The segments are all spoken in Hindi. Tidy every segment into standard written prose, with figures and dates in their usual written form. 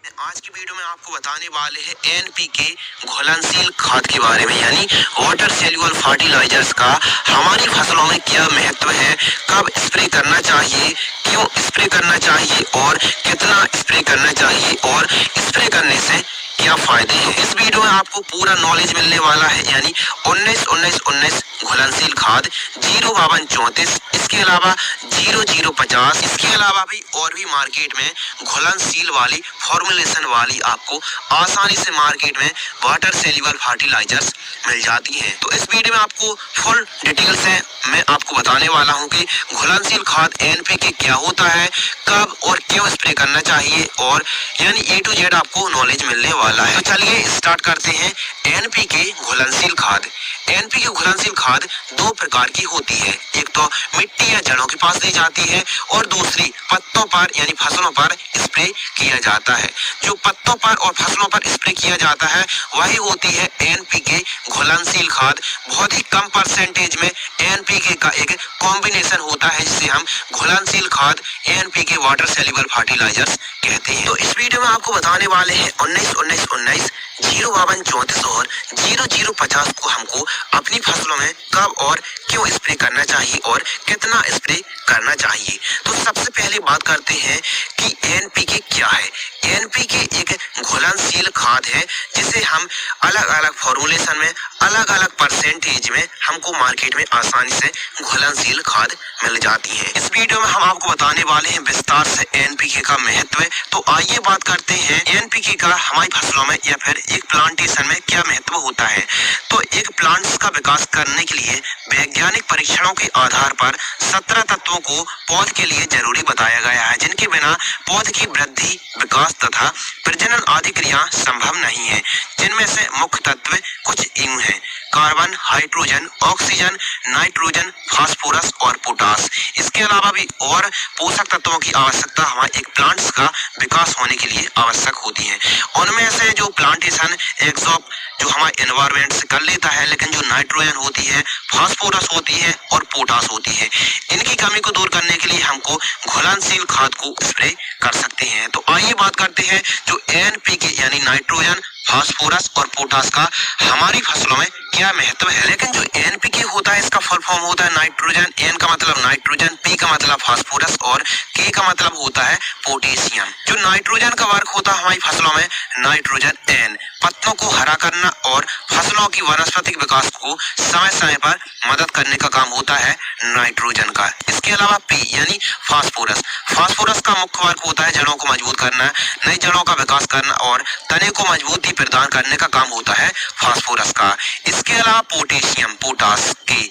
आज की वीडियो में आपको बताने वाले हैं एनपीके घुलनशील खाद के बारे में, यानी वाटर सॉल्युबल फर्टिलाइजर्स का हमारी फसलों में क्या महत्व है, कब स्प्रे करना चाहिए, क्यों स्प्रे करना चाहिए और कितना स्प्रे करना चाहिए और स्प्रे करने से क्या फायदे हैं। इस वीडियो में आपको पूरा नॉलेज मिलने वाला है, यानी 19-19-19 घुलनशील खाद, 052-34, इसके अलावा 0050, इसके अलावा भी और भी मार्केट में घुलनशील वाली फॉर्मुलेशन वाली आपको आसानी से मार्केट में वाटर सॉल्युबल फर्टिलाइजर्स मिल जाती हैं। तो इस वीडियो में आपको फुल डिटेल से मैं आपको बताने वाला हूं कि घुलनशील खाद एनपीके क्या होता है, कब और क्यों स्प्रे करना चाहिए, और यानी A to Z आपको नॉलेज मिलने वाला है। तो चलिए स्टार्ट करते हैं। एनपीके घुलनशील खाद। एनपीके घुलनशील खाद दो प्रकार की होती है, एक तो मिट्टी या जड़ों के पास दी जाती है और दूसरी पत्तों पर यानी फसलों पर स्प्रे किया जाता है। जो पत्तों पर और फसलों पर स्प्रे किया जाता है वही होती है एनपीके घुलनशील खाद। बहुत ही कम परसेंटेज में एनपीके का एक कॉम्बिनेशन होता है जिसे हम घुलनशील खाद एनपीके वाटर सॉल्युबल फर्टिलाइजर्स कहते हैं। तो इस वीडियो में आपको बताने वाले हैं 19-19-19, 052-34 और 0050 को हमको अपनी फसलों में कब और क्यों स्प्रे करना चाहिए और कितना स्प्रे करना चाहिए। तो सबसे पहले बात करते हैं कि एनपीके क्या है। एनपीके एक घुलनशील खाद है जिसे हम अलग अलग फॉर्मुलेशन में अलग अलग परसेंटेज में हमको मार्केट में आसानी से घुलनशील खाद मिल जाती है। इस वीडियो में हम आपको बताने वाले हैं विस्तार से एनपीके का महत्व। तो आइए बात करते हैं एनपीके का हमारी फसलों में या फिर एक प्लांटेशन में क्या महत्व होता है। तो एक प्लांट्स का विकास करने के लिए वैज्ञानिक परीक्षणों के आधार पर 17 तत्वों को पौध के लिए जरूरी बताया गया है, जिनके बिना पौध की वृद्धि, विकास तथा प्रजनन आदि क्रिया संभव नहीं है। जिनमें से मुख्य तत्व कुछ यूं हैं: carbon, hydrogen, oxygen, nitrogen, phosphorus और पोटास। इसके अलावा भी और पोषक तत्वों की आवश्यकता हमारे एक प्लांट्स का विकास होने के लिए आवश्यक होती है। उनमें से जो प्लांटेशन एग्जॉर्ब जो हमारे एनवायरमेंट से कर लेता है, लेकिन जो नाइट्रोजन होती है, फास्फोरस होती है और पोटास होती है, इनकी कमी को दूर करने के लिए हमको घुलनशील खाद को स्प्रे कर सकते हैं। तो आइए बात करते हैं जो एनपीके यानी नाइट्रोजन, फास्फोरस और पोटास का हमारी फसलों में क्या महत्व है। लेकिन जो एनपीके होता है इसका फुल फॉर्म होता है नाइट्रोजन। एन का मतलब नाइट्रोजन, पी का मतलब फास्फोरस और के का मतलब होता है पोटेशियम। जो नाइट्रोजन का वर्क होता है हमारी फसलों में, नाइट्रोजन एन पत्तों को हरा करना और फसलों की वानस्पतिक विकास को समय समय पर मदद करने का काम होता है नाइट्रोजन का। इसके अलावा पी यानी फास्फोरस। फास्फोरस का मुख्य वर्क होता है जड़ों को मजबूत करना, नई जड़ों का विकास करना और तने को मजबूती प्रदान करने का काम होता है फास्फोरस का। इसके अलावा पोटेशियम, पोटास के।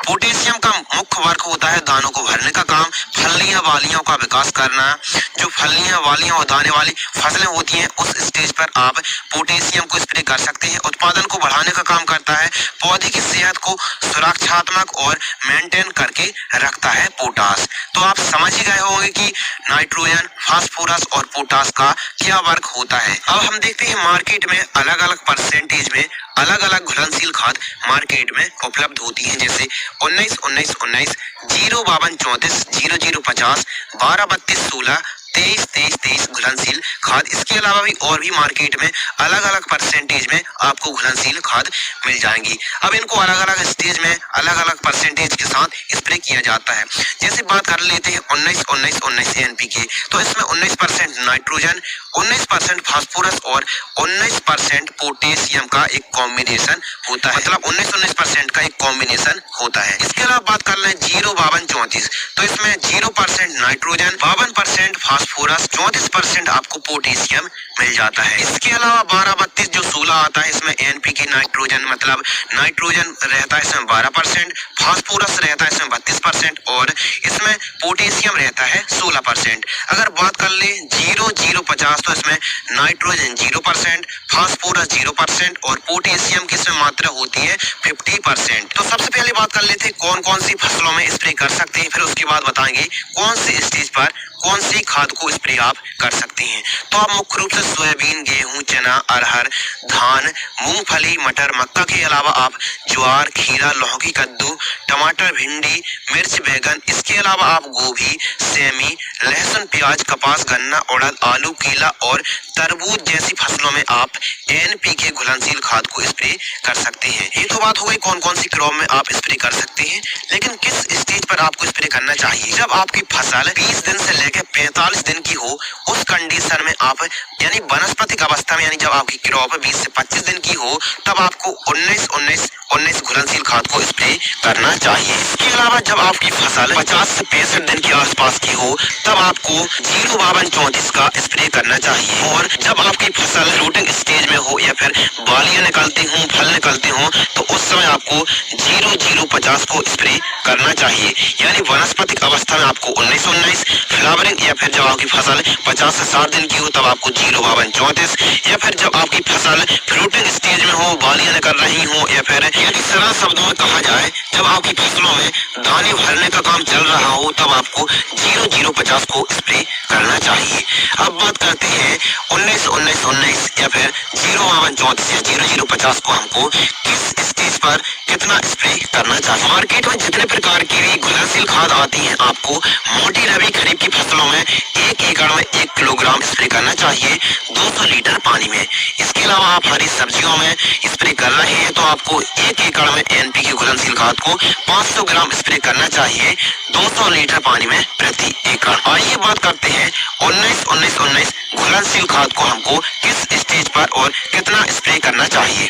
पोटेशियम का मुख्य वर्क होता है दानों को भरने का काम, फलियां वालियों का विकास करना। जो फलियां वालियां और दाने वाली फसलें होती हैं उस स्टेज पर आप पोटेशियम को स्प्रे कर सकते हैं। उत्पादन को बढ़ाने का काम करता है, पौधे की सेहत को सुरक्षात्मक और मेंटेन करके रखता है पोटास। तो आप समझ ही गए होंगे कि नाइट्रोजन, फास्फोरस और पोटास का क्या वर्क होता है। अब हम देखते हैं मार्केट में अलग अलग परसेंटेज में अलग अलग घुलनशील खाद मार्केट में उपलब्ध होती है, जैसे 19-19-19, 052-34, 0050, 12-32-16, 23-23-23 घुलनशील खाद। इसके अलावा भी और भी मार्केट में अलग अलग परसेंटेज में आपको घुलनशील खाद मिल जाएंगी। अब इनको अलग अलग स्टेज में अलग अलग परसेंटेज के साथ स्प्रे किया जाता है। जैसे बात कर लेते हैं 19-19-19 एनपीके, तो इसमें 19% नाइट्रोजन, 19% फास्फोरस और 19% पोटेशियम का एक कॉम्बिनेशन होता है, मतलब 19-19% का एक कॉम्बिनेशन होता है। इसके अलावा बात कर लें 052-34, तो इसमें 0% नाइट्रोजन, 52% फास्फोरस, 34% आपको पोटेशियम मिल जाता है। इसके अलावा 12-32 जो 16 आता है, इसमें एनपीके नाइट्रोजन मतलब नाइट्रोजन रहता है इसमें 12%, फास्फोरस रहता है इसमें 32% और इसमें पोटेशियम रहता है 16%। अगर बात कर ले 0050, तो इसमें नाइट्रोजन 0%, फास्फोरस 0% और पोटेशियम की इसमें मात्रा होती है 50%। तो सबसे पहले बात कर लेते हैं कौन कौन सी फसलों में स्प्रे कर सकते हैं, फिर उसके बाद बताएंगे कौन से स्टेज पर कौन सी खाद को स्प्रे आप कर सकते हैं। तो आप मुख्य रूप से सोयाबीन, गेहूं, चना, अरहर, धान, मूंगफली, मटर, मक्का के अलावा आप ज्वार, खीरा, लौकी, कद्दू, टमाटर, भिंडी, मिर्च, बैगन, इसके अलावा आप गोभी, सेमी, लहसुन, प्याज, कपास, गन्ना, उड़द, आलू, केला और तरबूज जैसी फसलों में आप एनपीके घुलनशील खाद को स्प्रे कर सकते हैं। ये तो बात हो गई कौन कौन सी क्रॉप में आप स्प्रे कर सकते हैं, लेकिन किस स्टेज पर आपको स्प्रे करना चाहिए। जब आपकी फसल 20 दिन से लेकर 45 दिन की हो, उस कंडीशन में आप यानी वनस्पतिक अवस्था में, यानी जब आपकी क्रॉप 20 से 25 दिन की हो, तब आपको 19-19-19 घुलनशील खाद को स्प्रे करना चाहिए। इसके अलावा जब आपकी फसल 50 से 65 दिन के आसपास की हो, तब आपको 05234 का स्प्रे करना चाहिए। और जब आपकी फसल फ्रूटिंग स्टेज में हो या फिर बालियां निकलती हों, फल निकलते हों, तो उस समय आपको 0050 को स्प्रे करना चाहिए। यानी वनस्पतिक अवस्था में आपको 19-19, फ्लावरिंग या फिर जब आपकी फसल 50 से 60 दिन की हो, तब आपको 05234, या फिर जब आपकी फसल फ्रूटिंग स्टेज में हो, बालियां निकल रही हो, या फिर यदि सरल शब्दों में कहा जाए जब आपकी फसलों में दाने भरने का काम चल रहा हो, तब आपको 0050 को स्प्रे करना चाहिए। अब बात करते हैं 19-19-19 या फिर 05234 या 0050 को हमको किस स्टेज पर कितना स्प्रे करना चाहिए। मार्केट में जितने प्रकार की भी घुलनशील खाद आती है, आपको मोटी रबी खरीफ की फसलों में 1 एकड़ में 1 किलोग्राम स्प्रे करना चाहिए 200 लीटर पानी में। इसके अलावा आप हरी सब्जियों में स्प्रे कर रहे हैं, तो आपको 1 एकड़ में एनपीके घुलनशील खाद को 500 ग्राम स्प्रे करना चाहिए 200 लीटर पानी में प्रति एकड़। आइए बात करते हैं 19-19-19 घुलनशील खाद को हमको किस स्टेज पर और कितना स्प्रे करना चाहिए।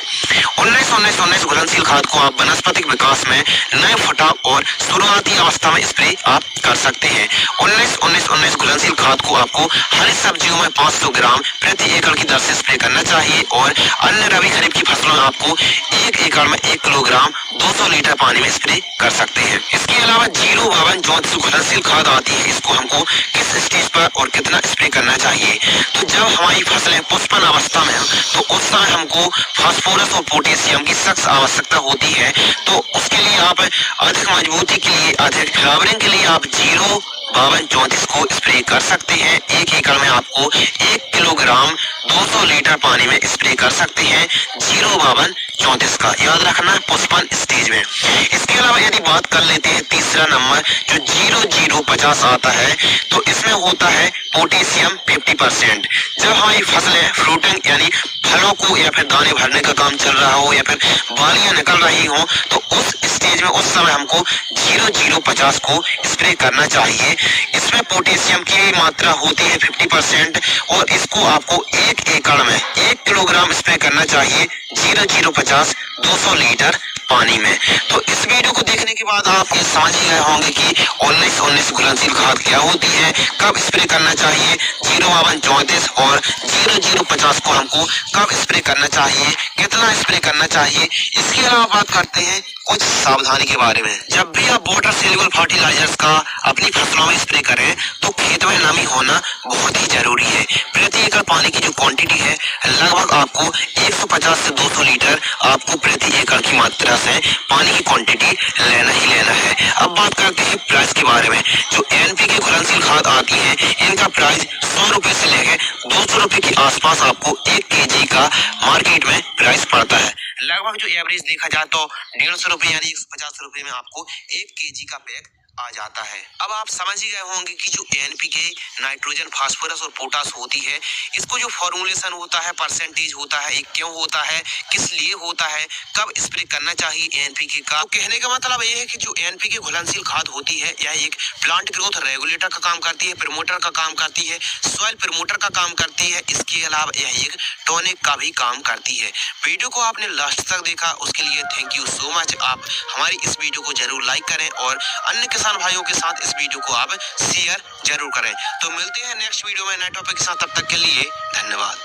19-19-19 घुलनशील खाद को आप वनस्पतिक विकास में नए फटाव और शुरुआती अवस्था में स्प्रे आप कर सकते हैं। 19-19-19 घुलनशील खाद को आपको हरी सब्जियों में 500 ग्राम प्रति एकड़ की दर से स्प्रे करना चाहिए, और अन्य रबी खरीफ की फसलों में आपको 1 एकड़ में 1 किलोग्राम 200 लीटर पानी में स्प्रे कर सकते हैं। इसके अलावा 05234 घुलनशील खाद आती है, इसको हमको किस स्टेज पर और कितना स्प्रे करना चाहिए। तो जब हमारी फसलें पुष्पन अवस्था में हो, तो उस समय हमको फास्फोरस और पोटेशियम की सख्त आवश्यकता होती है। तो उसके लिए आप अधिक मजबूती के लिए, अधिक फ्लावरिंग के लिए आप 05234 को स्प्रे कर सकते हैं। 1 एकड़ में आपको 1 किलोग्राम 200 लीटर पानी में स्प्रे कर सकते हैं 05234 का, याद रखना पुष्पन स्टेज में। इसके अलावा यदि बात कर लेते हैं तीसरा नंबर जो 0050 आता है, तो इसमें होता है पोटेशियम 50%। जब हमारी फसलें फ्रूटिंग यानी फलों को या फिर दाने भरने का काम चल रहा हो, या फिर बालियां निकल रही हो, तो उस स्टेज में उस समय हमको 0050 को स्प्रे करना चाहिए। इसमें पोटेशियम की मात्रा होती है 50%, और इसको आपको 1 एकड़ में 1 किलोग्राम स्प्रे करना चाहिए 0050 200 लीटर पानी में। तो इस वीडियो को देखने के बाद आप ये समझ ही गए होंगे कि 19-19 घुलनशील खाद क्या होती है, कब स्प्रे करना चाहिए 05234, और 0050 को हमको कब स्प्रे करना चाहिए, कितना स्प्रे करना चाहिए। इसके अलावा बात करते हैं कुछ सावधानी के बारे में। जब भी आप वाटर सोल्यूबल फर्टिलाइजर्स का अपनी फसलों में स्प्रे करें, तो खेत में नमी होना बहुत ही जरूरी है। प्रति एकड़ पानी की जो क्वांटिटी है, लगभग आपको 150 से 200 लीटर आपको प्रति एकड़ की मात्रा से पानी की क्वांटिटी लेना ही लेना है। अब बात करते हैं प्राइस के बारे में। जो एनपीके घुलनशील खाद आती है, इनका प्राइस 100 रुपए से लेकर 200 रुपए के आसपास आपको 1 केजी का मार्केट में प्राइस पड़ता है। लगभग जो एवरेज देखा जाए तो 150 रुपए यानी 150 रुपए में आपको 1 केजी का पैक आ जाता है। अब आप समझ ही गए होंगे कि जो एनपीके नाइट्रोजन, फास्फोरस और पोटास होती है, इसको जो फॉर्मूलेशन होता है, परसेंटेज होता है, ये क्यों होता है, किस लिए होता है, कब स्प्रे करना चाहिए एनपीके का। तो कहने का मतलब ये है कि जो एनपीके घुलनशील खाद होती है, यह एक प्लांट ग्रोथ रेगुलेटर का काम करती है, प्रमोटर का काम करती है, सॉइल प्रमोटर का काम करती है। इसके अलावा यह एक टॉनिक का भी काम करती है। वीडियो को आपने लास्ट तक देखा, उसके लिए थैंक यू सो मच। आप हमारी इस वीडियो को जरूर लाइक करें, और अन्य किसान भाइयों के साथ इस वीडियो को आप शेयर जरूर करें। तो मिलते हैं नेक्स्ट वीडियो में नए टॉपिक के साथ, तब तक के लिए धन्यवाद।